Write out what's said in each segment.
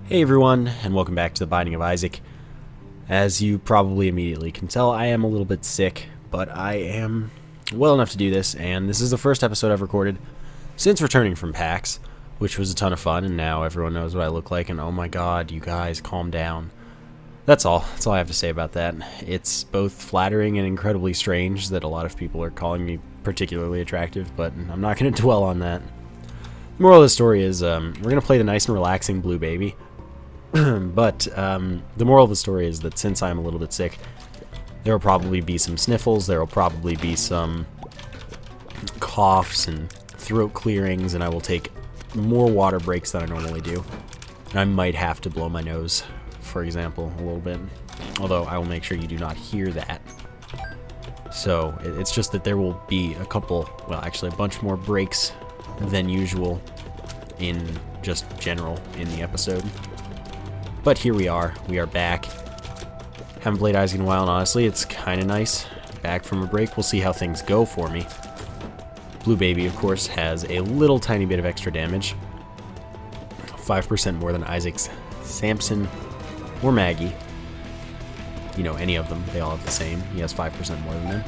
Hey everyone, and welcome back to The Binding of Isaac. As you probably immediately can tell, I am a little bit sick, but I am well enough to do this, and this is the first episode I've recorded since returning from PAX, which was a ton of fun, and now everyone knows what I look like, and oh my god, you guys, calm down. That's all I have to say about that. It's both flattering and incredibly strange that a lot of people are calling me particularly attractive, but I'm not going to dwell on that. The moral of the story is, we're going to play the nice and relaxing Blue Baby. But the moral of the story is that since I'm a little bit sick, there will probably be some sniffles, there will probably be some coughs and throat clearings, and I will take more water breaks than I normally do. I might have to blow my nose, for example, a little bit, although I will make sure you do not hear that. So it's just that there will be a couple, well actually a bunch more breaks than usual in just general in the episode. But here we are back. Haven't played Isaac in a while, and honestly, it's kind of nice. Back from a break, we'll see how things go for me. Blue Baby, of course, has a little tiny bit of extra damage. 5% more than Isaac's Samson or Maggie. You know, any of them, they all have the same. He has 5% more than them.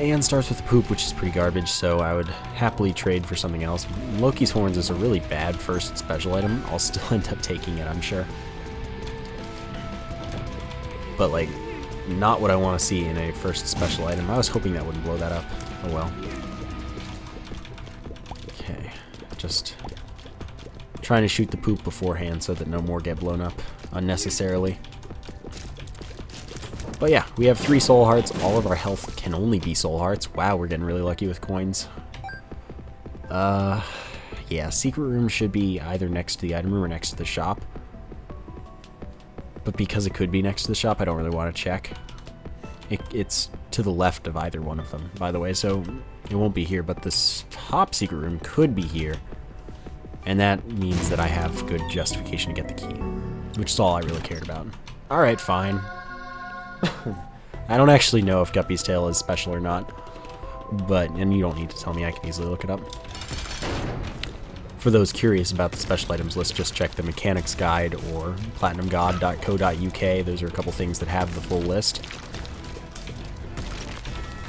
And starts with the poop, which is pretty garbage, so I would happily trade for something else. Loki's Horns is a really bad first special item. I'll still end up taking it, I'm sure. But, like, not what I want to see in a first special item. I was hoping that wouldn't blow that up. Oh well. Okay, just trying to shoot the poop beforehand so that no more get blown up unnecessarily. But yeah, we have 3 soul hearts. All of our health can only be soul hearts. Wow, we're getting really lucky with coins. Yeah, secret room should be either next to the item room or next to the shop. But because it could be next to the shop, I don't really want to check. It's to the left of either one of them, by the way, so it won't be here. But this top secret room could be here. And that means that I have good justification to get the key, which is all I really cared about. Alright, fine. I don't actually know if Guppy's tail is special or not, and you don't need to tell me, I can easily look it up. For those curious about the special items list, just check the Mechanics Guide or platinumgod.co.uk. Those are a couple things that have the full list.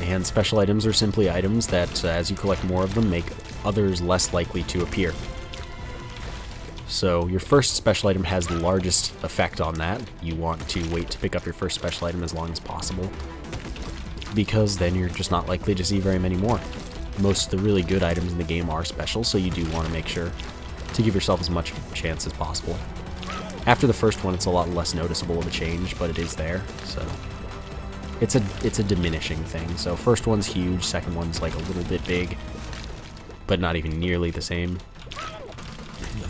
And special items are simply items that, as you collect more of them, make others less likely to appear. So your first special item has the largest effect on that. You want to wait to pick up your first special item as long as possible, because then you're just not likely to see very many more. Most of the really good items in the game are special, so you do want to make sure to give yourself as much chance as possible. After the first one, it's a lot less noticeable of a change, but it is there, so it's a diminishing thing. So first one's huge, second one's like a little bit big, but not even nearly the same.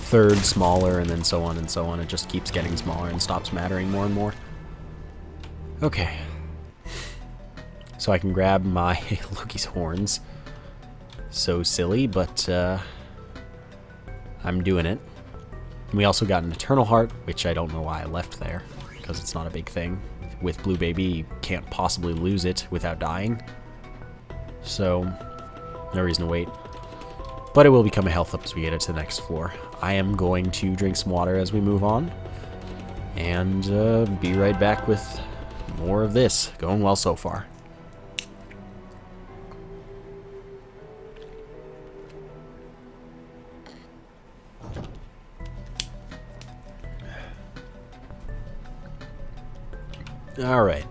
Third smaller, and then so on and so on. It just keeps getting smaller and stops mattering more and more. Okay. So I can grab my Loki's Horns. So silly, but I'm doing it. We also got an Eternal Heart, which I don't know why I left there, because it's not a big thing. With Blue Baby, you can't possibly lose it without dying. So, no reason to wait. But it will become a health up as we get it to the next floor. I am going to drink some water as we move on, and be right back with more of this. Going well so far. Alright.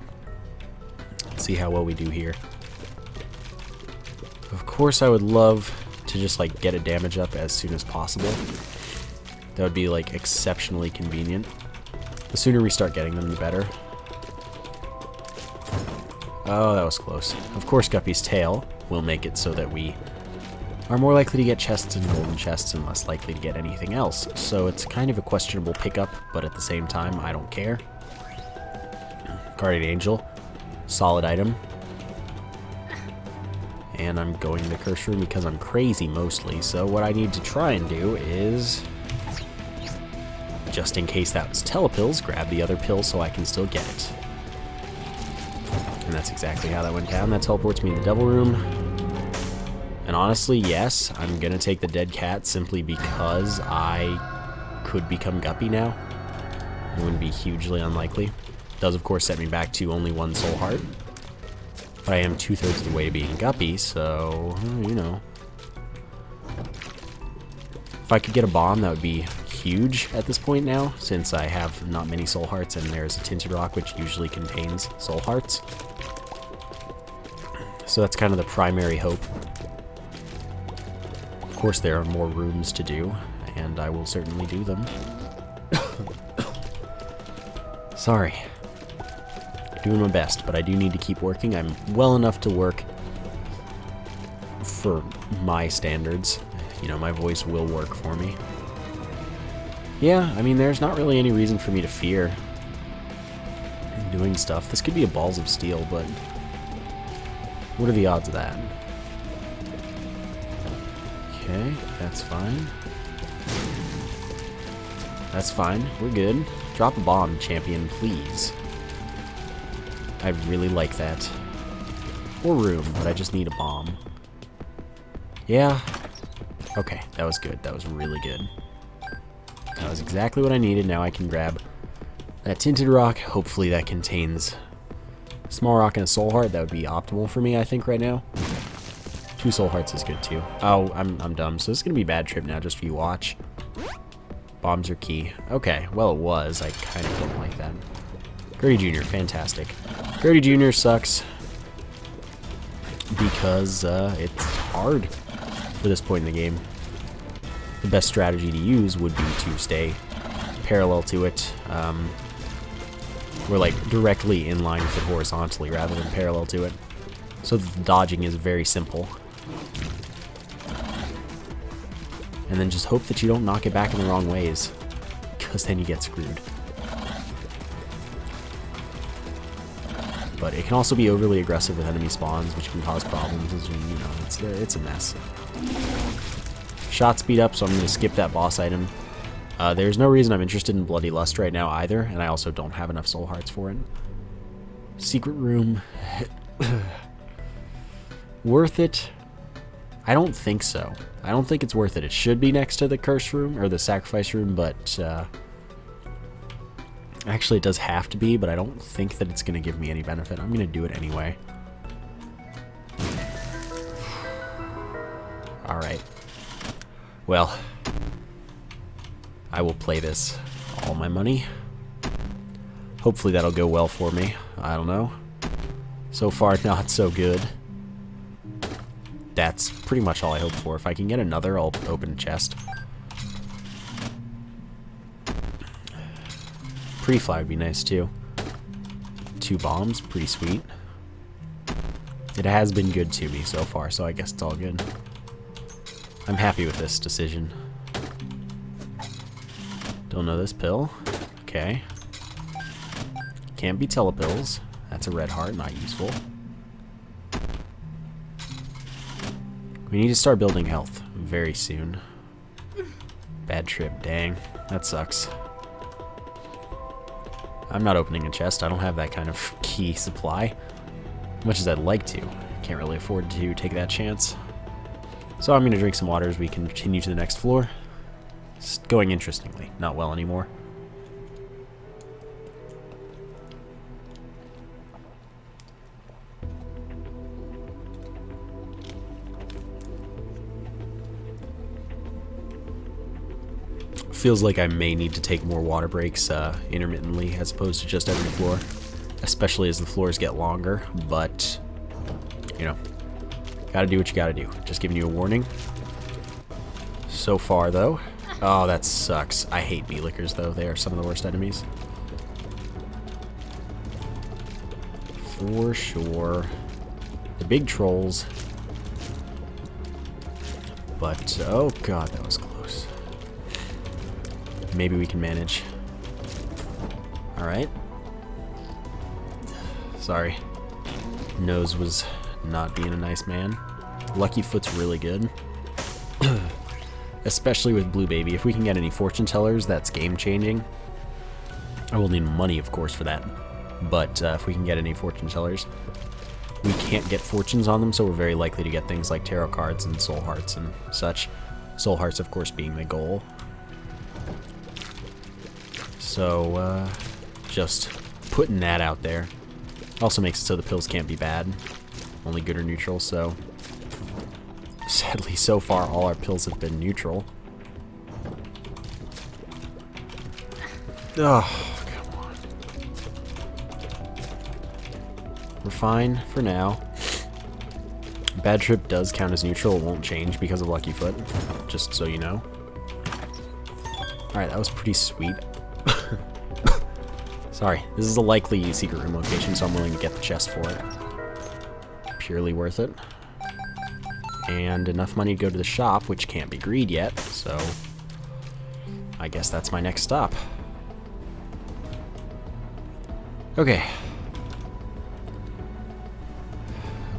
Let's see how well we do here. Of course I would love to just like get a damage up as soon as possible. That would be like exceptionally convenient. The sooner we start getting them, the better. Oh, that was close. Of course Guppy's tail will make it so that we are more likely to get chests and golden chests and less likely to get anything else. So it's kind of a questionable pickup, but at the same time, I don't care. Guardian Angel, solid item. And I'm going to the curse room because I'm crazy mostly, so what I need to try and do is, just in case that was telepills, grab the other pill so I can still get it. And that's exactly how that went down. That teleports me in the devil room. And honestly, yes, I'm gonna take the dead cat simply because I could become Guppy now. It wouldn't be hugely unlikely. Does, of course, set me back to only 1 soul heart. But I am 2/3 of the way to being Guppy, so, you know. If I could get a bomb, that would be huge at this point now, since I have not many soul hearts, and there's a tinted rock which usually contains soul hearts. So that's kind of the primary hope. Of course, there are more rooms to do, and I will certainly do them. Sorry. Doing my best, but I do need to keep working. I'm well enough to work for my standards. You know, my voice will work for me. Yeah, I mean, there's not really any reason for me to fear doing stuff. This could be a balls of steel, but what are the odds of that? Okay, that's fine. That's fine. We're good. Drop a bomb, champion, please. I'd really like that. Or room, but I just need a bomb. Yeah. Okay, that was good. That was really good. That was exactly what I needed. Now I can grab that tinted rock. Hopefully that contains small rock and a soul heart. That would be optimal for me, I think, right now. 2 soul hearts is good, too. Oh, I'm dumb. So this is going to be a bad trip now, just for you watch. Bombs are key. Okay, well, it was. I kind of don't like that. Gertie Jr., fantastic. Gertie Jr. sucks because it's hard for this point in the game. The best strategy to use would be to stay parallel to it. We're like directly in line with it horizontally rather than parallel to it. So the dodging is very simple. And then just hope that you don't knock it back in the wrong ways, because then you get screwed. But it can also be overly aggressive with enemy spawns, which can cause problems. As you know, it's a mess. Shot speed up, so I'm going to skip that boss item. There's no reason I'm interested in Bloody Lust right now either, and I also don't have enough soul hearts for it. Secret room. Worth it? I don't think so. I don't think it's worth it. It should be next to the curse room, or the sacrifice room, but actually it does have to be, but I don't think that it's going to give me any benefit. I'm going to do it anyway. Alright. Well, I will play this all my money. Hopefully that'll go well for me. I don't know. So far, not so good. That's pretty much all I hope for. If I can get another, I'll open a chest. Pre-fly would be nice too. 2 bombs, pretty sweet. It has been good to me so far, so I guess it's all good. I'm happy with this decision. Don't know this pill. Okay. Can't be telepills. That's a red heart, not useful. We need to start building health very soon. Bad trip, dang. That sucks. I'm not opening a chest. I don't have that kind of key supply. As much as I'd like to. Can't really afford to take that chance. So I'm going to drink some water as we continue to the next floor. It's going interestingly. Not well anymore. Feels like I may need to take more water breaks intermittently as opposed to just every floor, especially as the floors get longer, but you know, gotta do what you gotta do. Just giving you a warning. So far though, oh, that sucks. I hate bee lickers though. They are some of the worst enemies. For sure. The big trolls. But, oh god, that was close. Maybe we can manage. Alright. Sorry. Nose was not being a nice man. Lucky Foot's really good. Especially with Blue Baby. If we can get any fortune tellers, that's game changing. I will need money, of course, for that. But if we can get any fortune tellers, we can't get fortunes on them, so we're very likely to get things like tarot cards and soul hearts and such. Soul hearts, of course, being the goal. So, just putting that out there. Also makes it so the pills can't be bad. Only good or neutral, so... Sadly, so far, all our pills have been neutral. Oh, come on. We're fine for now. Bad trip does count as neutral. It won't change because of Lucky Foot, just so you know. Alright, that was pretty sweet. Sorry, this is a likely secret room location, so I'm willing to get the chest for it. Purely worth it. And enough money to go to the shop, which can't be greed yet, so I guess that's my next stop. Okay.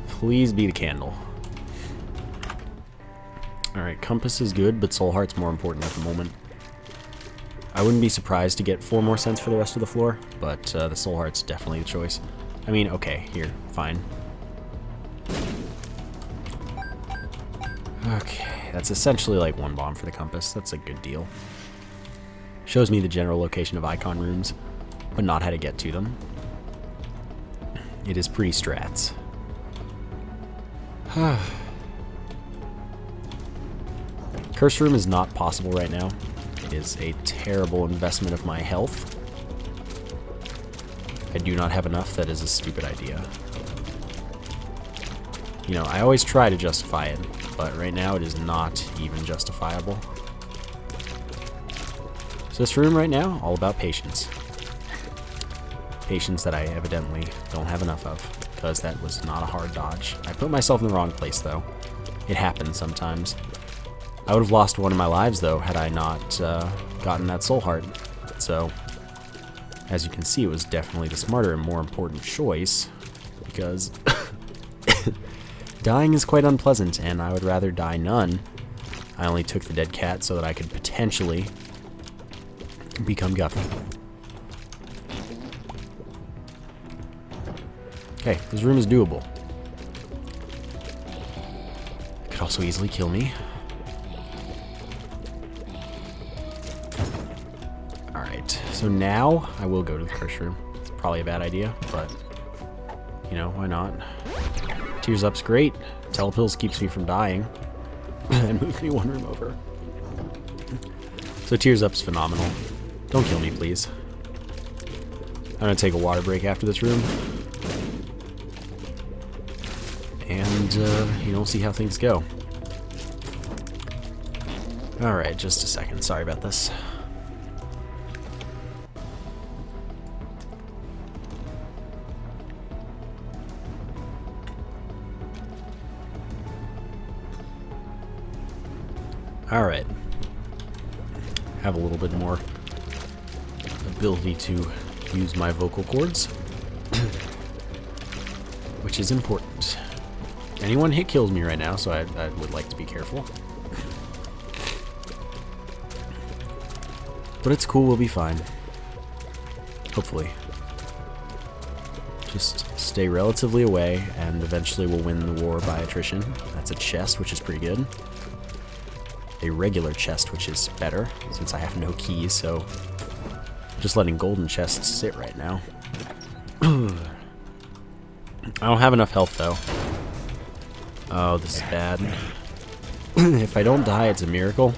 Please be the candle. Alright, compass is good, but soul heart's more important at the moment. I wouldn't be surprised to get 4 more cents for the rest of the floor, but the soul heart's definitely the choice. I mean, okay, here, fine. Okay, that's essentially like 1 bomb for the compass. That's a good deal. Shows me the general location of icon rooms, but not how to get to them. It is pretty strats. Curse room is not possible right now. It is a terrible investment of my health. I do not have enough. That is a stupid idea. You know, I always try to justify it, but right now it is not even justifiable. So this room right now, all about patience. Patience that I evidently don't have enough of, because that was not a hard dodge. I put myself in the wrong place, though. It happens sometimes. I would have lost 1 of my lives, though, had I not gotten that soul heart. So, as you can see, it was definitely the smarter and more important choice, because dying is quite unpleasant, and I would rather die none. I only took the dead cat so that I could potentially become Guppy. Okay, this room is doable. It could also easily kill me. Alright, so now I will go to the curse room. It's probably a bad idea, but, you know, why not? Tears Up's great. Telepills keeps me from dying. And moves me 1 room over. So Tears Up's phenomenal. Don't kill me, please. I'm gonna take a water break after this room. And, you know, see how things go. Alright, just a second. Sorry about this. Alright. Have a little bit more ability to use my vocal cords, which is important. Anyone hit kills me right now, so I would like to be careful. But it's cool, we'll be fine. Hopefully. Just stay relatively away, and eventually we'll win the war by attrition. That's a chest, which is pretty good. A regular chest, which is better, since I have no keys, so I'm just letting golden chests sit right now. I don't have enough health, though. Oh, this is bad. If I don't die, it's a miracle.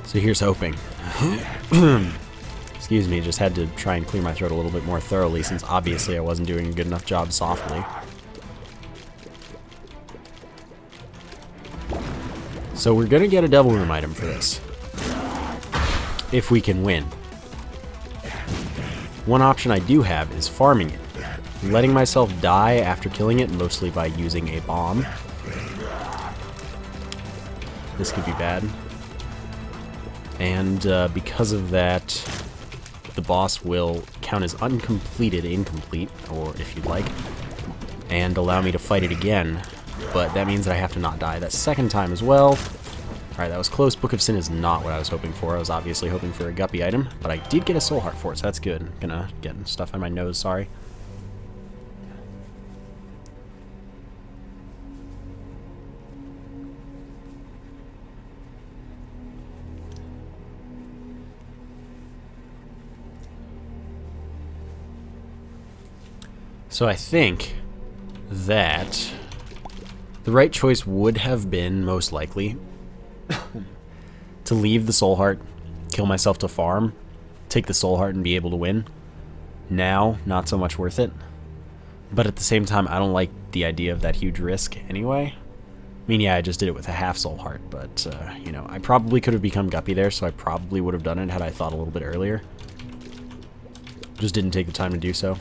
So here's hoping. Excuse me, just had to try and clear my throat a little bit more thoroughly, since obviously I wasn't doing a good enough job softly. So we're gonna get a Devil Room item for this. If we can win. One option I do have is farming it. Letting myself die after killing it, mostly by using a bomb. This could be bad. And because of that, the boss will count as incomplete, or if you'd like, and allow me to fight it again. But that means that I have to not die that second time as well. Alright, that was close. Book of Sin is not what I was hoping for. I was obviously hoping for a Guppy item, but I did get a Soul Heart for it, so that's good. I'm gonna get stuff on my nose, sorry. So I think that the right choice would have been, most likely, to leave the soul heart, kill myself to farm, take the soul heart and be able to win. Now, not so much worth it. But at the same time, I don't like the idea of that huge risk anyway. I mean, yeah, I just did it with a half soul heart, but, you know, I probably could have become Guppy there, so I probably would have done it had I thought a little bit earlier. Just didn't take the time to do so.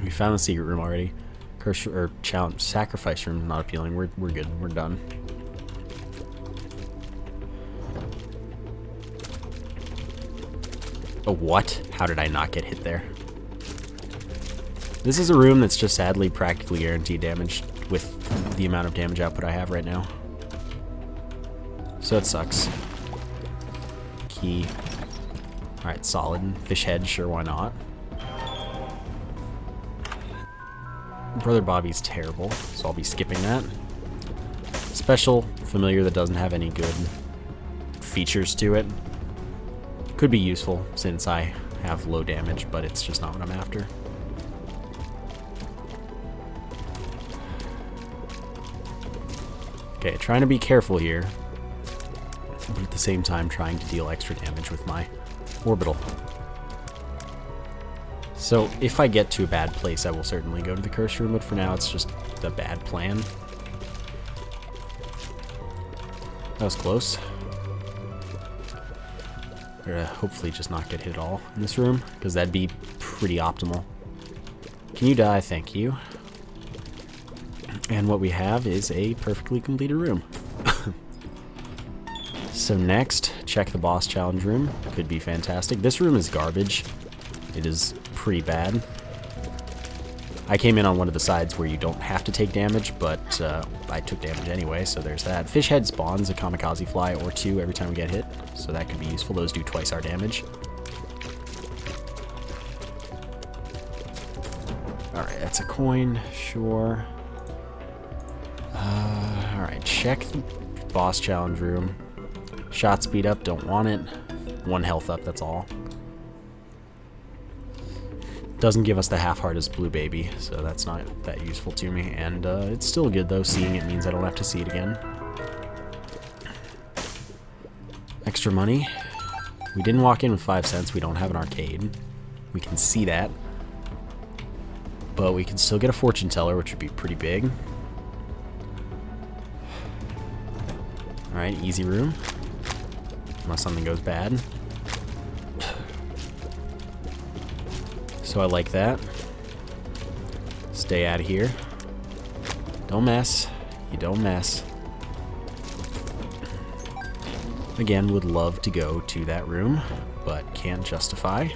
We found the secret room already. Curse or challenge, sacrifice room, not appealing. We're good. We're done. Oh, what? How did I not get hit there? This is a room that's just sadly practically guaranteed damage with the amount of damage output I have right now. So it sucks. Key. Alright, solid. Fish head, sure, why not? Brother Bobby's terrible, so I'll be skipping that. Special, familiar that doesn't have any good features to it. Could be useful since I have low damage, but it's just not what I'm after. Okay, trying to be careful here, but at the same time trying to deal extra damage with my orbital. So if I get to a bad place, I will certainly go to the curse room, but for now it's just a bad plan. That was close. Hopefully just not get hit at all in this room, because that'd be pretty optimal. Can you die? Thank you. And what we have is a perfectly completed room. So next, check the boss challenge room. Could be fantastic. This room is garbage. It is pretty bad. I came in on one of the sides where you don't have to take damage, but I took damage anyway, so there's that. Fish head spawns a kamikaze fly or two every time we get hit, so that could be useful. Those do twice our damage. Alright, that's a coin, sure. Alright, check the boss challenge room. Shot speed up, don't want it. 1 health up, that's all. Doesn't give us the half heart as Blue Baby, so that's not that useful to me. And it's still good though, seeing it means I don't have to see it again. Extra money. We didn't walk in with 5 cents, we don't have an arcade. We can see that. But we can still get a fortune teller, which would be pretty big. Alright, easy room. Unless something goes bad. So I like that. Stay out of here. Don't mess. You don't mess. Again, would love to go to that room, but can't justify.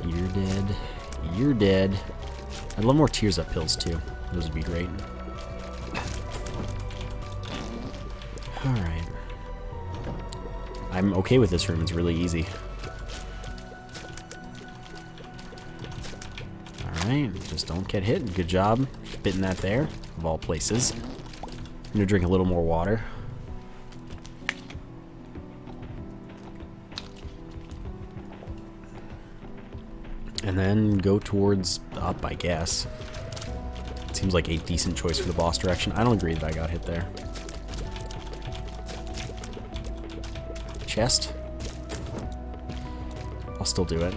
You're dead. You're dead. I'd love more tears up pills too. Those would be great. Alright. I'm okay with this room. It's really easy. Alright, just don't get hit. Good job. Spitting that there, of all places. I'm gonna drink a little more water. And then go towards up, I guess. Seems like a decent choice for the boss direction. I don't agree that I got hit there. Chest. I'll still do it.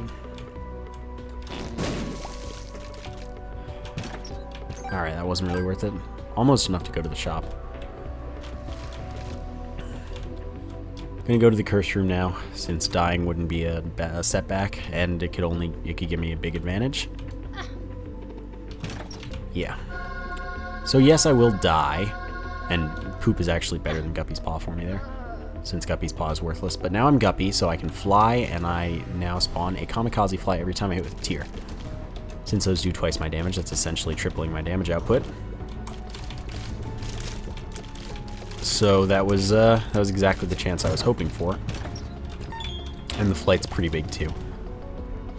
Alright, that wasn't really worth it. Almost enough to go to the shop. Gonna go to the curse room now, since dying wouldn't be a setback, and it could give me a big advantage. Yeah. So yes, I will die, and poop is actually better than Guppy's Paw for me there, since Guppy's Paw is worthless. But now I'm Guppy, so I can fly, and I now spawn a kamikaze fly every time I hit with a tear. Since those do twice my damage, that's essentially tripling my damage output. So that was exactly the chance I was hoping for. And the flight's pretty big too.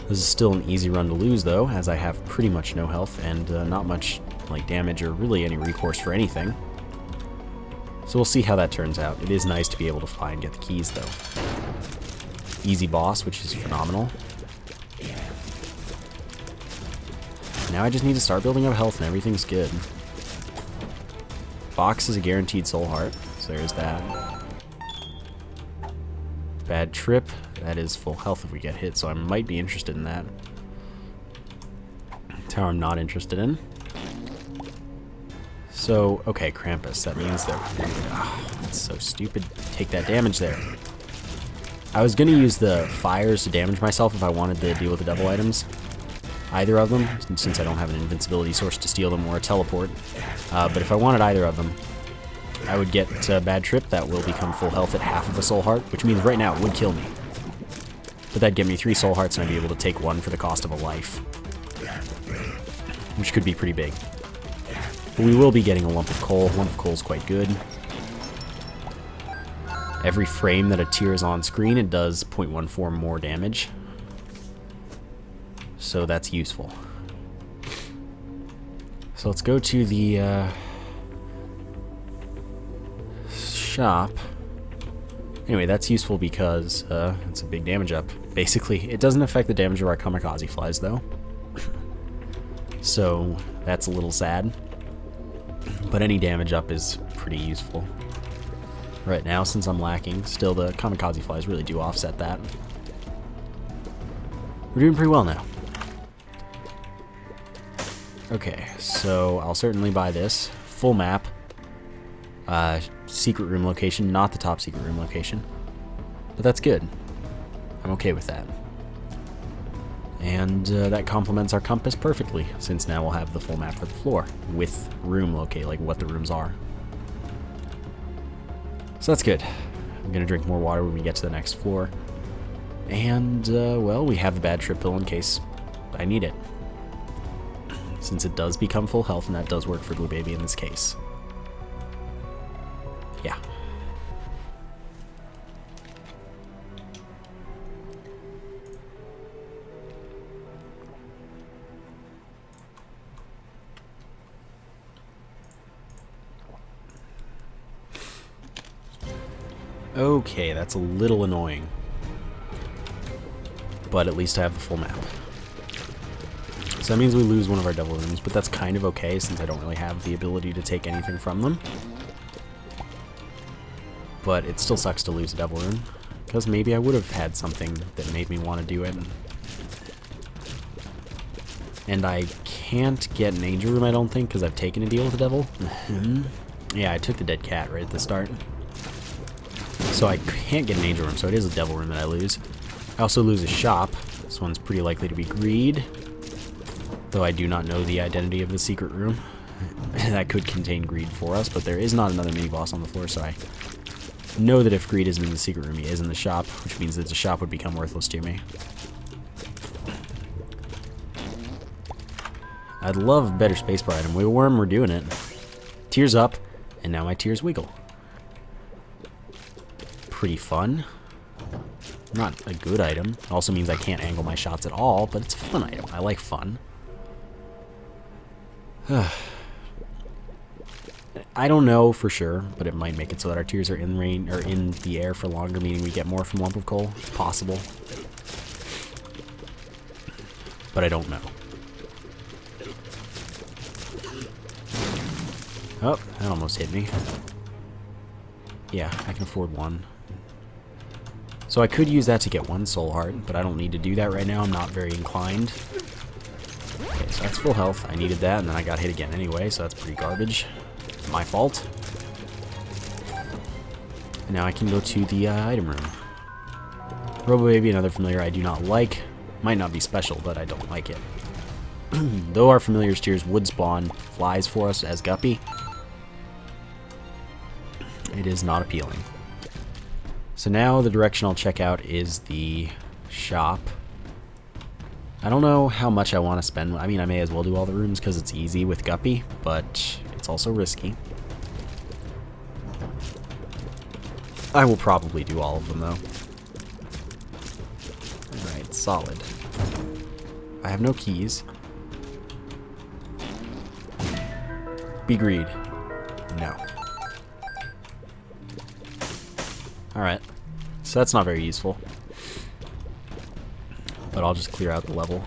This is still an easy run to lose though, as I have pretty much no health and not much like damage or really any recourse for anything. So we'll see how that turns out. It is nice to be able to fly and get the keys though. Easy boss, which is phenomenal. now I just need to start building up health and everything's good. Box is a guaranteed soul heart, so there's that. Bad trip, that is full health if we get hit, so I might be interested in that. Tower I'm not interested in. So, okay, Krampus, that means that... Oh, that's so stupid. Take that damage there. I was going to use the fires to damage myself if I wanted to deal with the devil items. Either of them, since I don't have an invincibility source to steal them or a teleport. But if I wanted either of them, I would get Bad Trip. That will become full health at half of a soul heart, which means right now it would kill me. But that'd get me 3 soul hearts and I'd be able to take 1 for the cost of a life. Which could be pretty big. But we will be getting a lump of coal. Lump of coal is quite good. Every frame that a tier is on screen, it does 0.14 more damage. So that's useful. So let's go to the shop. Anyway, that's useful because it's a big damage up. Basically, it doesn't affect the damage of our kamikaze flies, though. So that's a little sad. But any damage up is pretty useful. Right now, since I'm lacking, still the kamikaze flies really do offset that. We're doing pretty well now. Okay, so I'll certainly buy this. Full map. Secret room location, not the top secret room location. But that's good. I'm okay with that. And that complements our compass perfectly, since now we'll have the full map for the floor, with room locate, like what the rooms are. So that's good. I'm going to drink more water when we get to the next floor. And, well, we have the bad trip pill in case I need it. Since it does become full health, and that does work for Blue Baby in this case. Yeah. Okay, that's a little annoying. But at least I have the full map. So that means we lose one of our devil rooms, but that's kind of okay since I don't really have the ability to take anything from them. But it still sucks to lose a devil room, because maybe I would have had something that made me want to do it. And I can't get an angel room, I don't think, because I've taken a deal with the devil. Yeah, I took the dead cat right at the start. So I can't get an angel room, so it is a devil room that I lose. I also lose a shop. This one's pretty likely to be greed. Though I do not know the identity of the secret room. That could contain greed for us, but there is not another mini-boss on the floor, so I know that if greed isn't in the secret room, he is in the shop, which means that the shop would become worthless to me. I'd love a better spacebar item. Wiggle worm, we're doing it. Tears up, and now my tears wiggle. Pretty fun. Not a good item. It also means I can't angle my shots at all, but it's a fun item. I like fun. I don't know for sure, but it might make it so that our tears are in rain or in the air for longer, meaning we get more from lump of coal. It's possible. But I don't know. Oh, that almost hit me. Yeah, I can afford 1. So I could use that to get 1 soul heart, but I don't need to do that right now. I'm not very inclined. Okay, so that's full health. I needed that, and then I got hit again anyway, so that's pretty garbage. My fault. And now I can go to the item room. Robo Baby, another familiar I do not like. Might not be special, but I don't like it. Though our familiar's tears would spawn flies for us as Guppy, it is not appealing. So now the direction I'll check out is the shop. I don't know how much I want to spend. I mean, I may as well do all the rooms because it's easy with Guppy, but it's also risky. I will probably do all of them, though. Alright, solid. I have no keys. Be greed. No. Alright, so that's not very useful. But I'll just clear out the level.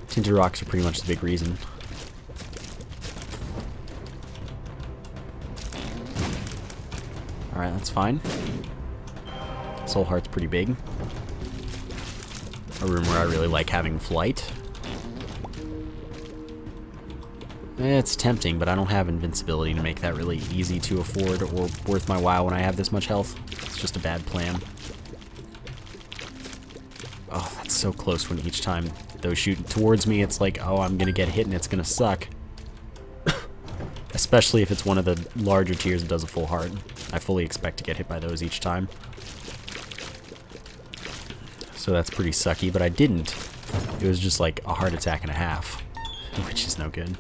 Tinted rocks are pretty much the big reason. Alright, that's fine. Soul Heart's pretty big. A room where I really like having flight. It's tempting, but I don't have invincibility to make that really easy to afford or worth my while when I have this much health. It's just a bad plan. Oh, that's so close when each time those shoot towards me, it's like, oh, I'm gonna get hit and it's gonna suck. Especially if it's one of the larger tiers that does a full heart. I fully expect to get hit by those each time. So that's pretty sucky, but I didn't. It was just like a heart attack and a half, which is no good.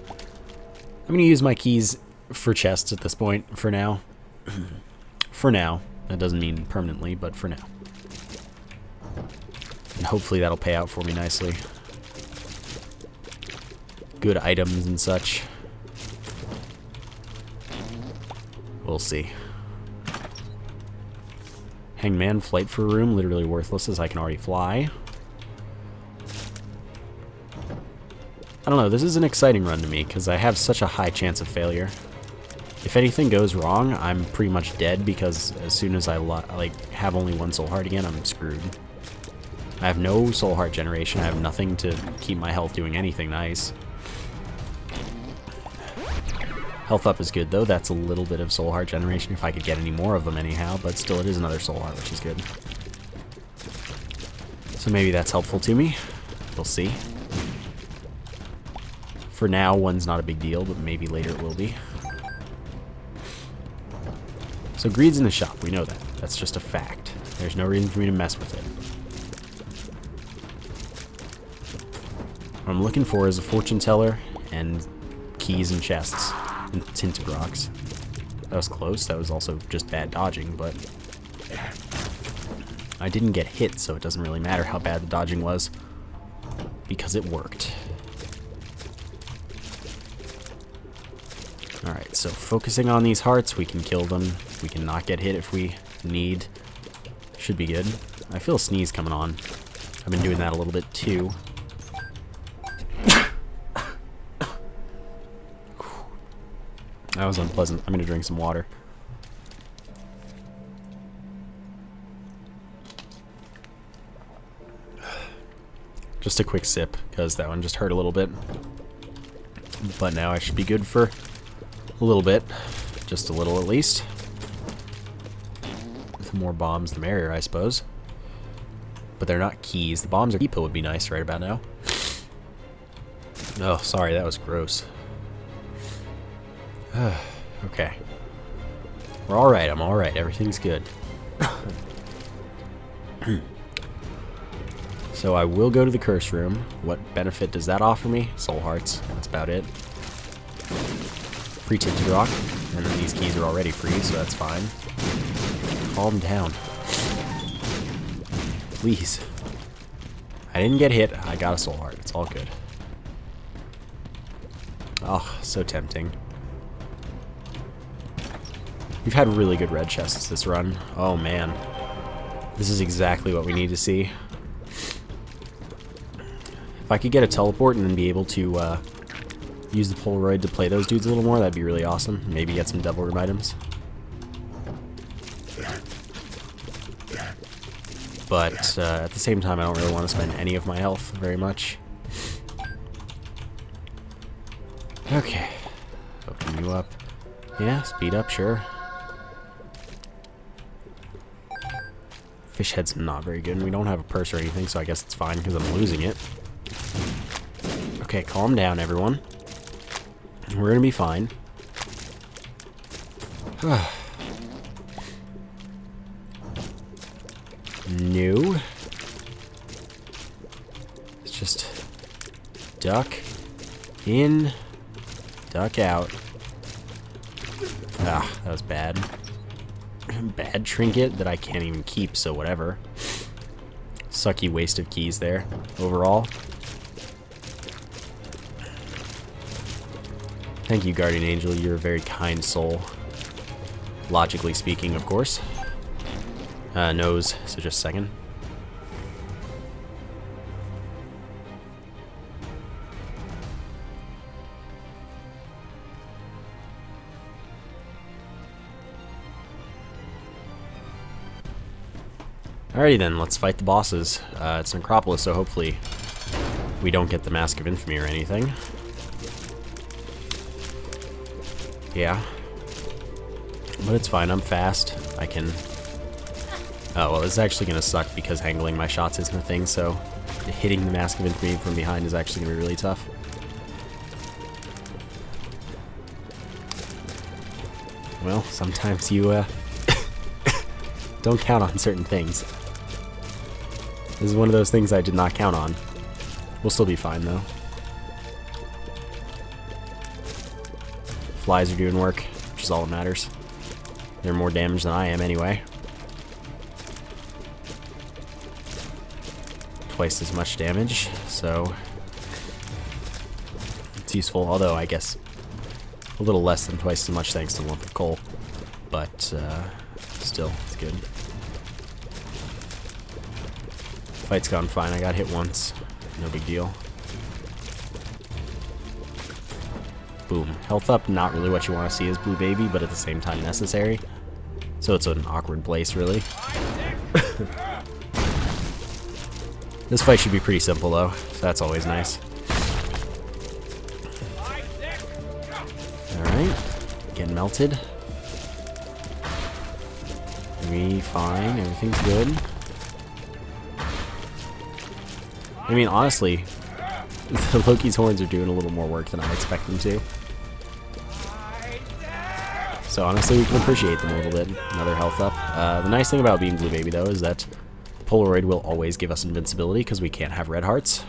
I'm gonna use my keys for chests at this point, for now. For now. That doesn't mean permanently, but for now. And hopefully that'll pay out for me nicely. Good items and such. We'll see. Hangman, flight for a room, literally worthless as I can already fly. I don't know, this is an exciting run to me because I have such a high chance of failure. If anything goes wrong, I'm pretty much dead because as soon as I have only one soul heart again, I'm screwed. I have no soul heart generation, I have nothing to keep my health doing anything nice. Health up is good though, that's a little bit of soul heart generation if I could get any more of them anyhow, but still it is another soul heart, which is good. So maybe that's helpful to me. We'll see. For now, one's not a big deal, but maybe later it will be. So greed's in the shop, we know that. That's just a fact. There's no reason for me to mess with it. What I'm looking for is a fortune teller and keys and chests. And tinted rocks. That was close. That was also just bad dodging, but I didn't get hit, so it doesn't really matter how bad the dodging was because it worked. Alright, so focusing on these hearts, we can kill them. We can not get hit if we need. Should be good. I feel a sneeze coming on. I've been doing that a little bit too. That was unpleasant. I'm gonna drink some water. Just a quick sip, because that one just hurt a little bit. But now I should be good for a little bit. Just a little at least. With more bombs the merrier, I suppose. But they're not keys. The bombs are people would be nice right about now. Oh, sorry, that was gross. Okay. We're alright, I'm alright, everything's good. So I will go to the curse room. What benefit does that offer me? Soul hearts, that's about it. Free tinted rock, and then these keys are already free, so that's fine. Calm down. Please. I didn't get hit, I got a soul heart, it's all good. Oh, so tempting. We've had really good red chests this run. Oh man. This is exactly what we need to see. If I could get a teleport and then be able to use the Polaroid to play those dudes a little more, that'd be really awesome. Maybe get some Devil Room items. But at the same time, I don't really want to spend any of my health very much. Okay. Open you up. Yeah, speed up, sure. Fish head's not very good, and we don't have a purse or anything, so I guess it's fine because I'm losing it. Okay, calm down, everyone. We're gonna be fine. No. Let's just duck in, duck out. Ah, that was bad. Bad trinket that I can't even keep, so whatever. Sucky waste of keys there, overall. Thank you, Guardian Angel. You're a very kind soul. Logically speaking, of course. Nose, so just a second. Alrighty then, let's fight the bosses. It's Necropolis, so hopefully we don't get the Mask of Infamy or anything. Yeah. But it's fine, I'm fast. I can... Oh, well, this is actually going to suck because handling my shots isn't a thing, so hitting the Mask of Infamy from behind is actually going to be really tough. Well, sometimes you, don't count on certain things. This is one of those things I did not count on. We'll still be fine, though. Flies are doing work, which is all that matters. They're more damage than I am, anyway. Twice as much damage, so it's useful. Although, I guess a little less than twice as much thanks to Lump of Coal. But, still, it's good. Fight's gone fine. I got hit once. No big deal. Boom. Health up, not really what you want to see as Blue Baby, but at the same time necessary. So it's an awkward place, really. This fight should be pretty simple, though, so that's always nice. Alright. Getting melted. We fine. Everything's good. I mean, honestly, the Loki's horns are doing a little more work than I expect them to. So honestly, we can appreciate them a little bit. Another health up. The nice thing about being Blue Baby, though, is that Polaroid will always give us invincibility because we can't have red hearts.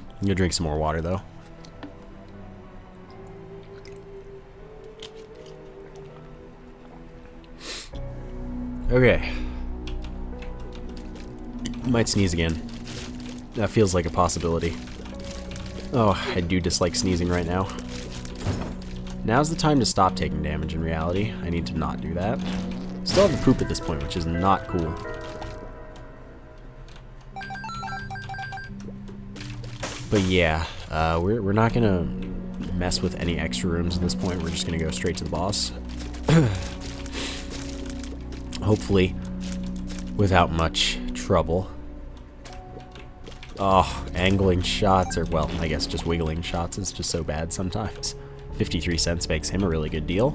I'm gonna drink some more water, though. Okay. Might sneeze again. That feels like a possibility. Oh, I do dislike sneezing right now. Now's the time to stop taking damage in reality. I need to not do that. Still have to poop at this point, which is not cool. But yeah, we're not gonna mess with any extra rooms at this point. We're just gonna go straight to the boss. Hopefully, without much trouble. Oh, angling shots, or well, I guess just wiggling shots is just so bad sometimes. 53 cents makes him a really good deal.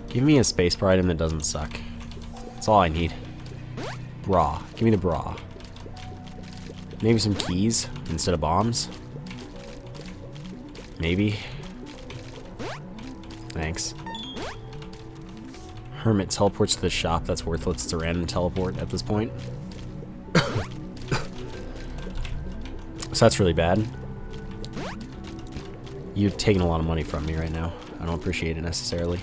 Give me a spacebar item that doesn't suck. That's all I need. Bra. Give me the bra. Maybe some keys instead of bombs. Maybe. Thanks. Hermit teleports to the shop. That's worthless. It's a random teleport at this point. So that's really bad. You're taking a lot of money from me right now. I don't appreciate it necessarily.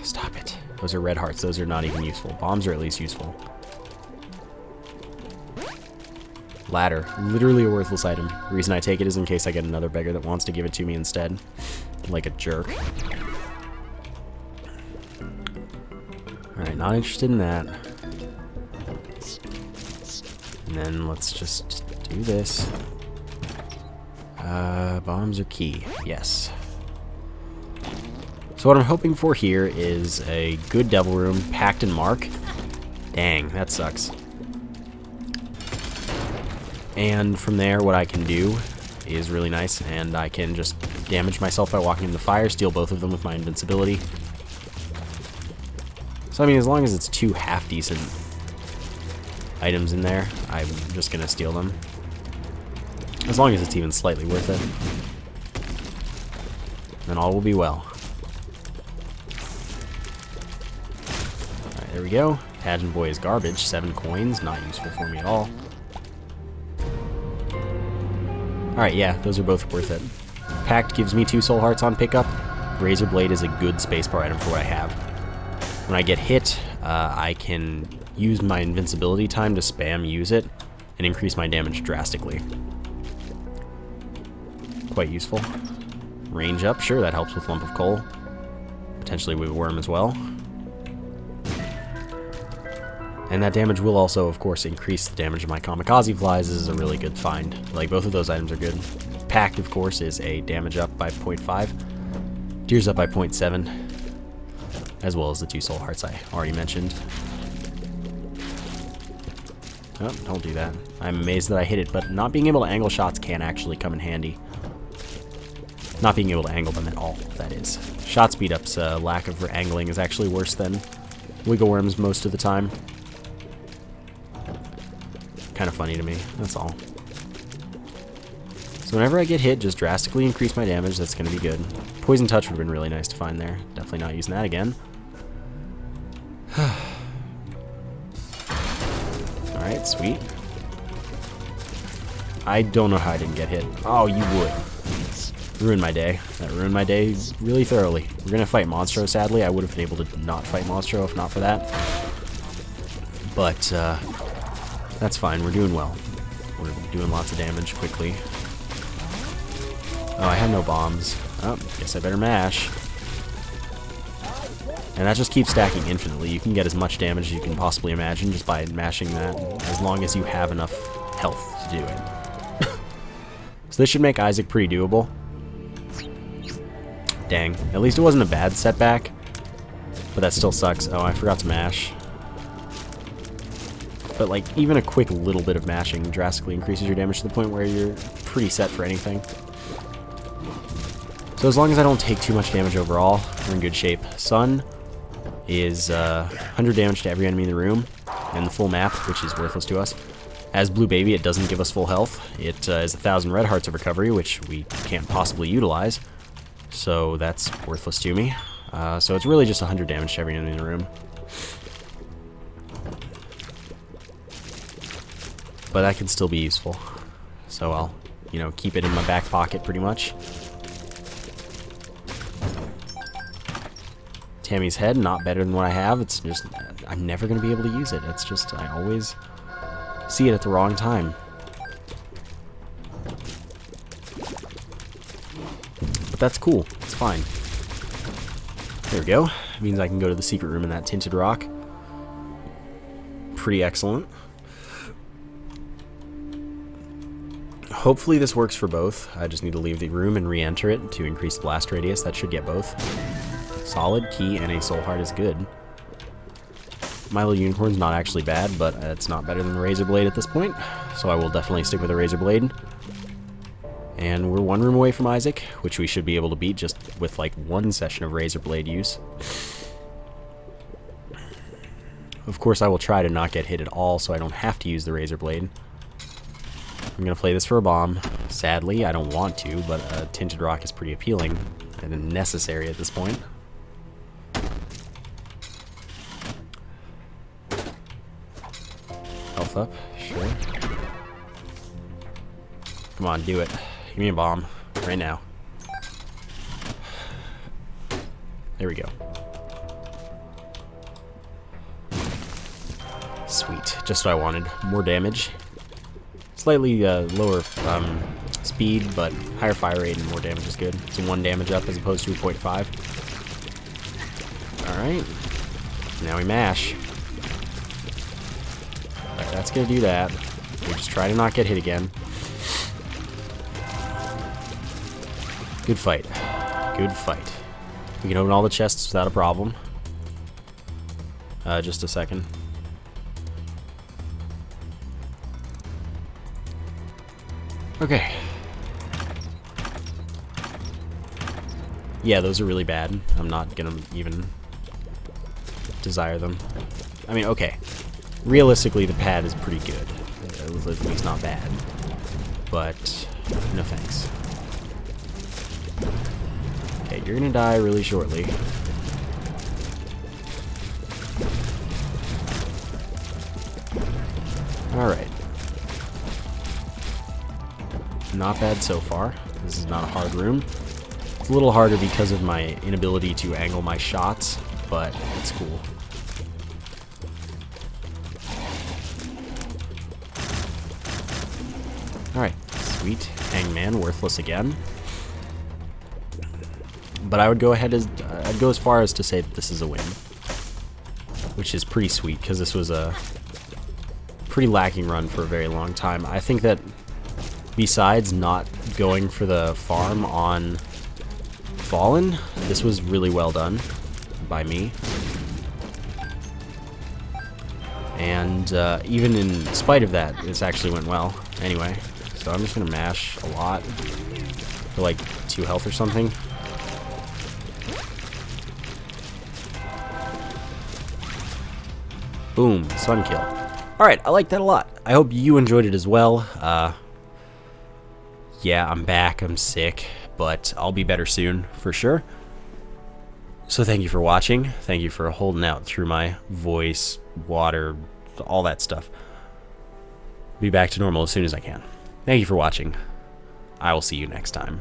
Stop it. Those are red hearts. Those are not even useful. Bombs are at least useful. Ladder. Literally a worthless item. The reason I take it is in case I get another beggar that wants to give it to me instead. Like a jerk. Alright, not interested in that. And then let's just do this. Bombs are key. Yes. So what I'm hoping for here is a good Devil Room, Pact and Mark. Dang, that sucks. And from there, what I can do is really nice, and I can just damage myself by walking in the fire, steal both of them with my invincibility. So I mean, as long as it's two half-decent items in there, I'm just gonna steal them. As long as it's even slightly worth it. Then all will be well. Alright, there we go. Pageant Boy is garbage. 7 coins, not useful for me at all. Alright, yeah, those are both worth it. Pact gives me 2 soul hearts on pickup. Razor Blade is a good spacebar item for what I have. When I get hit, I can use my invincibility time to spam use it and increase my damage drastically. Quite useful. Range up, sure, that helps with Lump of Coal. Potentially with Worm as well. And that damage will also, of course, increase the damage of my Kamikaze Flies. This is a really good find. Like, both of those items are good. Pact, of course, is a damage up by 0.5. Gears up by 0.7, as well as the 2 soul hearts I already mentioned. Oh, don't do that. I'm amazed that I hit it, but not being able to angle shots can actually come in handy. Not being able to angle them at all, that is. Shot speed up's lack of angling is actually worse than Wiggle Worm's most of the time. Kind of funny to me, that's all. So whenever I get hit, just drastically increase my damage. That's going to be good. Poison Touch would have been really nice to find there. Definitely not using that again. Alright, sweet. I don't know how I didn't get hit. Oh, you would. Ruined my day. That ruined my day really thoroughly. We're going to fight Monstro, sadly. I would have been able to not fight Monstro if not for that. But, that's fine. We're doing well. We're doing lots of damage quickly. Oh, I have no bombs. Oh, guess I better mash. And that just keeps stacking infinitely. You can get as much damage as you can possibly imagine just by mashing that, as long as you have enough health to do it. So this should make Isaac pretty doable. Dang. At least it wasn't a bad setback. But that still sucks. Oh, I forgot to mash. But, like, even a quick little bit of mashing drastically increases your damage to the point where you're pretty set for anything. So as long as I don't take too much damage overall, we're in good shape. Sun is 100 damage to every enemy in the room, and the full map, which is worthless to us. As Blue Baby, it doesn't give us full health. It is 1,000 red hearts of recovery, which we can't possibly utilize. So that's worthless to me. So it's really just 100 damage to every enemy in the room. But that can still be useful. So I'll, you know, keep it in my back pocket pretty much. Tammy's head, not better than what I have. It's just, I'm never going to be able to use it. It's just, I always see it at the wrong time. But that's cool. It's fine. There we go. It means I can go to the secret room in that tinted rock. Pretty excellent. Hopefully this works for both. I just need to leave the room and re-enter it to increase the blast radius. That should get both. Solid, key, and a soul heart is good. Milo Unicorn's not actually bad, but it's not better than the Razor Blade at this point. So I will definitely stick with the Razor Blade. And we're 1 room away from Isaac, which we should be able to beat just with like 1 session of Razor Blade use. Of course, I will try to not get hit at all so I don't have to use the Razor Blade. I'm going to play this for a bomb. Sadly, I don't want to, but Tinted Rock is pretty appealing and necessary at this point. Health up, sure. Come on, do it. Give me a bomb right now. There we go. Sweet, just what I wanted. More damage. Slightly lower speed, but higher fire rate and more damage is good. It's a 1 damage up as opposed to a 0.5. Alright. Now we mash. Alright, that's gonna do that. We just try to not get hit again. Good fight. Good fight. We can open all the chests without a problem. Just a second. Okay. Yeah, those are really bad. I'm not gonna even desire them. I mean, okay. Realistically, the pad is pretty good. At least not bad. But, no thanks. Okay, you're gonna die really shortly. Alright. Not bad so far. This is not a hard room. It's a little harder because of my inability to angle my shots, but it's cool. Alright, sweet. Hangman, worthless again. But I would go ahead as I'd go as far as to say that this is a win, which is pretty sweet because this was a pretty lacking run for a very long time. I think that besides not going for the farm on fallen. This was really well done by me. And even in spite of that, this actually went well. Anyway, so I'm just going to mash a lot for like 2 health or something. Boom, sun kill. Alright, I like that a lot. I hope you enjoyed it as well. Yeah, I'm back, I'm sick, but I'll be better soon, for sure. So thank you for watching. Thank you for holding out through my voice, water, all that stuff. Be back to normal as soon as I can. Thank you for watching. I will see you next time.